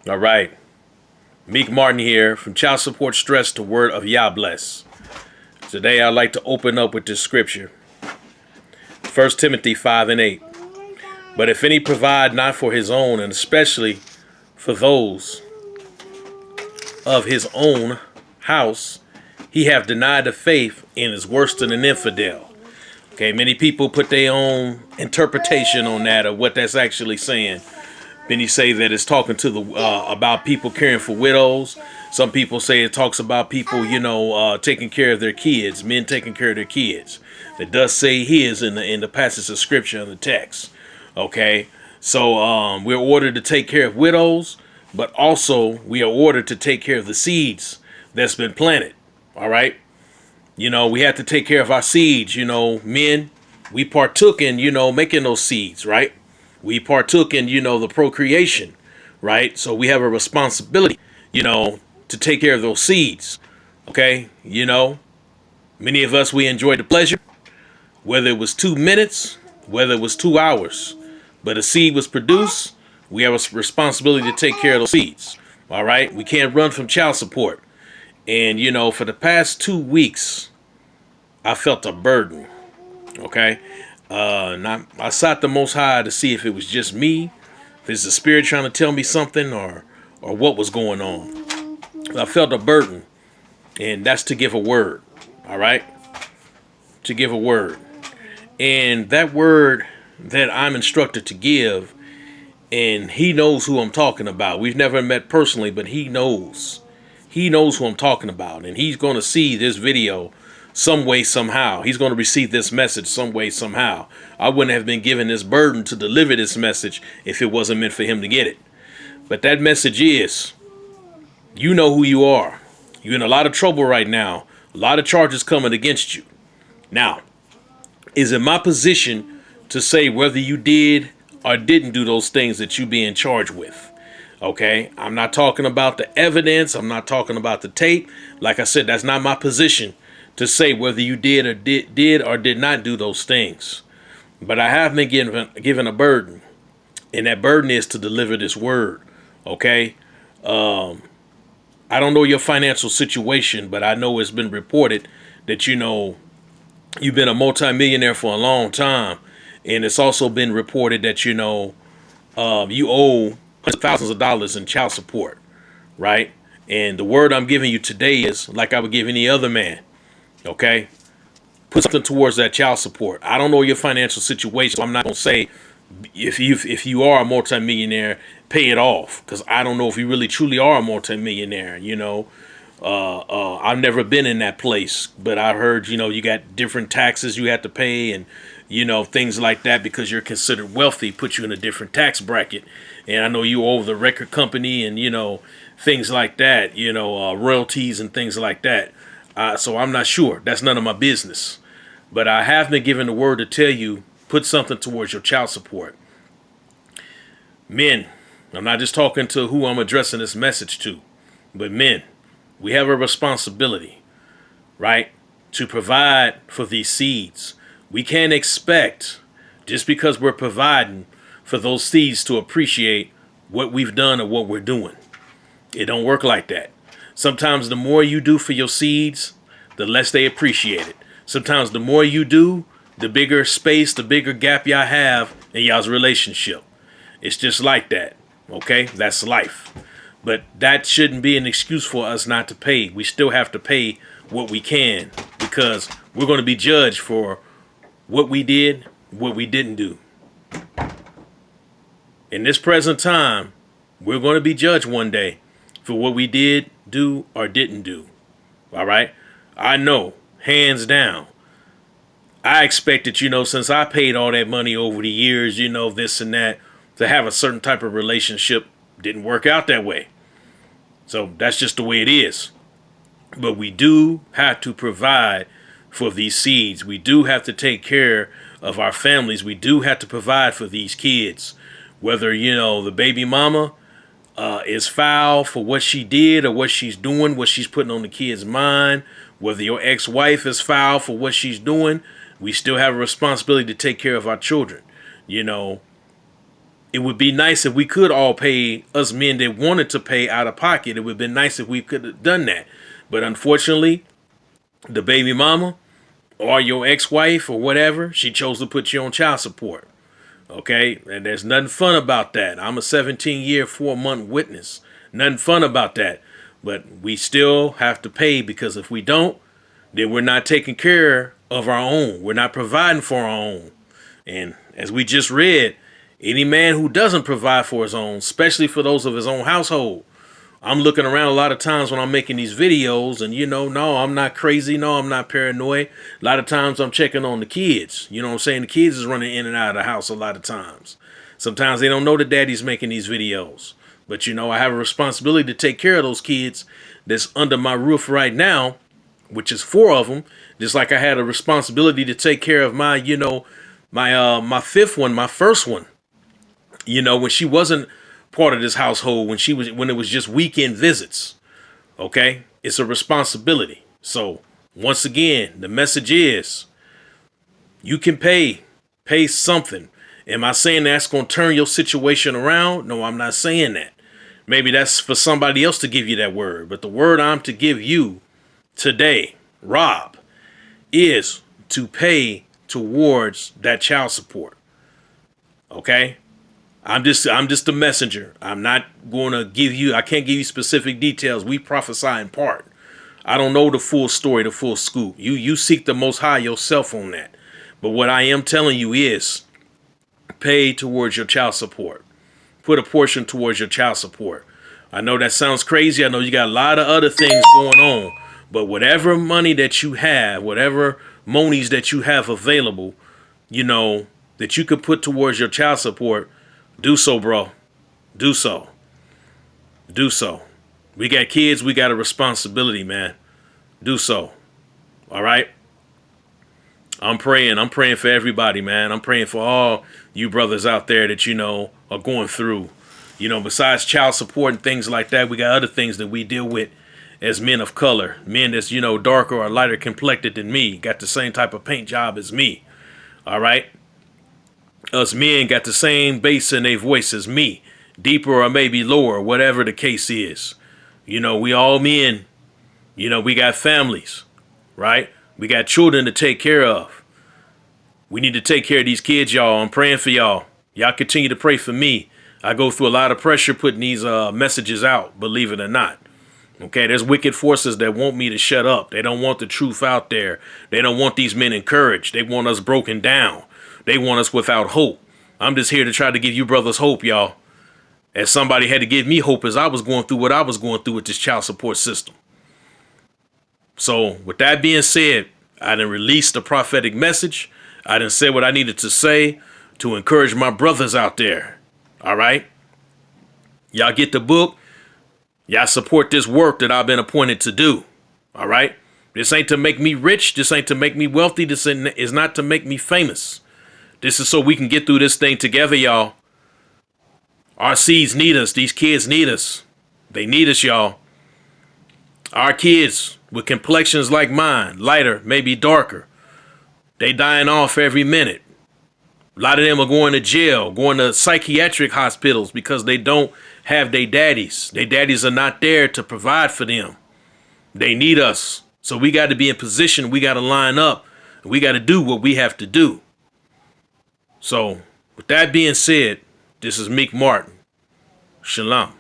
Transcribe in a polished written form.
All right. Meek Martin here from Child Support Stress to Word of Yah Bless. Today I'd like to open up with this scripture. 1 Timothy 5:8. But if any provide not for his own, and especially for those of his own house, he have denied the faith and is worse than an infidel. Okay, many people put their own interpretation on that of what that's actually saying. Many say that it's talking to the about people caring for widows. Some people say it talks about people, taking care of their kids, men taking care of their kids. It does say his in the passage of scripture in the text. Okay, so we're ordered to take care of widows, but also we are ordered to take care of the seeds that's been planted. All right, we have to take care of our seeds. Men, we partook in making those seeds, right? We partook in, the procreation, right? So we have a responsibility, to take care of those seeds. Okay. Many of us, we enjoyed the pleasure, whether it was 2 minutes, whether it was 2 hours, but a seed was produced. We have a responsibility to take care of those seeds. All right. We can't run from child support. And, for the past 2 weeks, I felt a burden. Okay. I sought the Most High to see if it was just me, if it's the Spirit trying to tell me something, or what was going on. I felt a burden, and that's to give a word. All right, to give a word, and that word that I'm instructed to give, and He knows who I'm talking about. We've never met personally, but He knows who I'm talking about, and He's going to see this video some way, somehow. He's going to receive this message some way, somehow. I wouldn't have been given this burden to deliver this message if it wasn't meant for him to get it. But that message is, you know who you are. You're in a lot of trouble right now. A lot of charges coming against you. Now, is it my position to say whether you did or didn't do those things that you being charged with? Okay, I'm not talking about the evidence. I'm not talking about the tape. Like I said, that's not my position to say whether you did or did not do those things. But I have been given a burden, and that burden is to deliver this word. Okay, I don't know your financial situation, but I know it's been reported that you've been a multimillionaire for a long time, and it's also been reported that you owe hundreds of thousands of dollars in child support, right? And the word I'm giving you today is like I would give any other man. Okay, put something towards that child support. I don't know your financial situation, so I'm not gonna say if you are a multimillionaire, pay it off, because I don't know if you really truly are a multimillionaire. I've never been in that place, but I heard you got different taxes you have to pay, and things like that, because you're considered wealthy, put you in a different tax bracket. And I know you owe the record company and things like that, royalties and things like that. So I'm not sure. That's none of my business. But I have been given the word to tell you, put something towards your child support. Men, I'm not just talking to who I'm addressing this message to, but men, we have a responsibility, right, to provide for these seeds. We can't expect, just because we're providing, for those seeds to appreciate what we've done or what we're doing. It don't work like that. Sometimes the more you do for your seeds, the less they appreciate it. Sometimes the more you do, the bigger space, the bigger gap y'all have in y'all's relationship. It's just like that. Okay, that's life. But that shouldn't be an excuse for us not to pay. We still have to pay what we can, because we're going to be judged for what we did, what we didn't do. In this present time, we're going to be judged one day for what we did, do, or didn't do. All right. I know, hands down. I expected, since I paid all that money over the years, this and that, to have a certain type of relationship. Didn't work out that way. So that's just the way it is. But we do have to provide for these seeds. We do have to take care of our families. We do have to provide for these kids. Whether, the baby mama is foul for what she did or what she's doing, what she's putting on the kid's mind, whether your ex-wife is foul for what she's doing, we still have a responsibility to take care of our children. If it would be nice if we could all pay, us men that wanted to pay out of pocket. It would have been nice if we could have done that. But unfortunately, the baby mama or your ex-wife or whatever, she chose to put you on child support. Okay? And there's nothing fun about that. I'm a 17-year, 4-month witness. Nothing fun about that. But we still have to pay, because if we don't, then we're not taking care of our own. We're not providing for our own. And as we just read, any man who doesn't provide for his own, especially for those of his own household, I'm looking around a lot of times when I'm making these videos, and no, I'm not crazy. No, I'm not paranoid. A lot of times I'm checking on the kids. You know what I'm saying? The kids is running in and out of the house a lot of times. Sometimes they don't know that daddy's making these videos. But, I have a responsibility to take care of those kids that's under my roof right now, which is 4 of them. Just like I had a responsibility to take care of my, my fifth one, my first one. When she wasn't part of this household, when it was just weekend visits. Okay? It's a responsibility. So, once again, the message is, you can pay something. Am I saying that's going to turn your situation around? No, I'm not saying that. Maybe that's for somebody else to give you that word. But the word I'm to give you today, Rob, is to pay towards that child support. Okay? I'm just a messenger. I'm not going to I can't give you specific details. We prophesy in part. I don't know the full story, the full scoop. You seek the Most High yourself on that. But what I am telling you is, pay towards your child support. Put a portion towards your child support. I know that sounds crazy. I know you got a lot of other things going on. But whatever money that you have, whatever monies that you have available, that you could put towards your child support, do so, bro. Do so. Do so. We got kids. We got a responsibility, man. Do so. All right? I'm praying. I'm praying for everybody, man. I'm praying for all you brothers out there that, are going through. Besides child support and things like that, we got other things that we deal with as men of color. Men that's, darker or lighter complected than me. Got the same type of paint job as me. All right? Us men got the same bass in their voice as me. Deeper or maybe lower, whatever the case is. We all men. We got families. Right? We got children to take care of. We need to take care of these kids, y'all. I'm praying for y'all. Y'all continue to pray for me. I go through a lot of pressure putting these messages out, believe it or not. Okay, there's wicked forces that want me to shut up. They don't want the truth out there. They don't want these men encouraged. They want us broken down. They want us without hope. I'm just here to try to give you brothers hope, y'all. As somebody had to give me hope as I was going through what I was going through with this child support system. So, with that being said, I done released the prophetic message. I done said what I needed to say to encourage my brothers out there. All right? Y'all get the book. Y'all support this work that I've been appointed to do. All right? This ain't to make me rich. This ain't to make me wealthy. This is not to make me famous. This is so we can get through this thing together, y'all. Our seeds need us. These kids need us. They need us, y'all. Our kids with complexions like mine, lighter, maybe darker, they dying off every minute. A lot of them are going to jail, going to psychiatric hospitals because they don't have their daddies. Their daddies are not there to provide for them. They need us. So we got to be in position. We got to line up. We got to do what we have to do. So with that being said, this is Meek Martin. Shalom.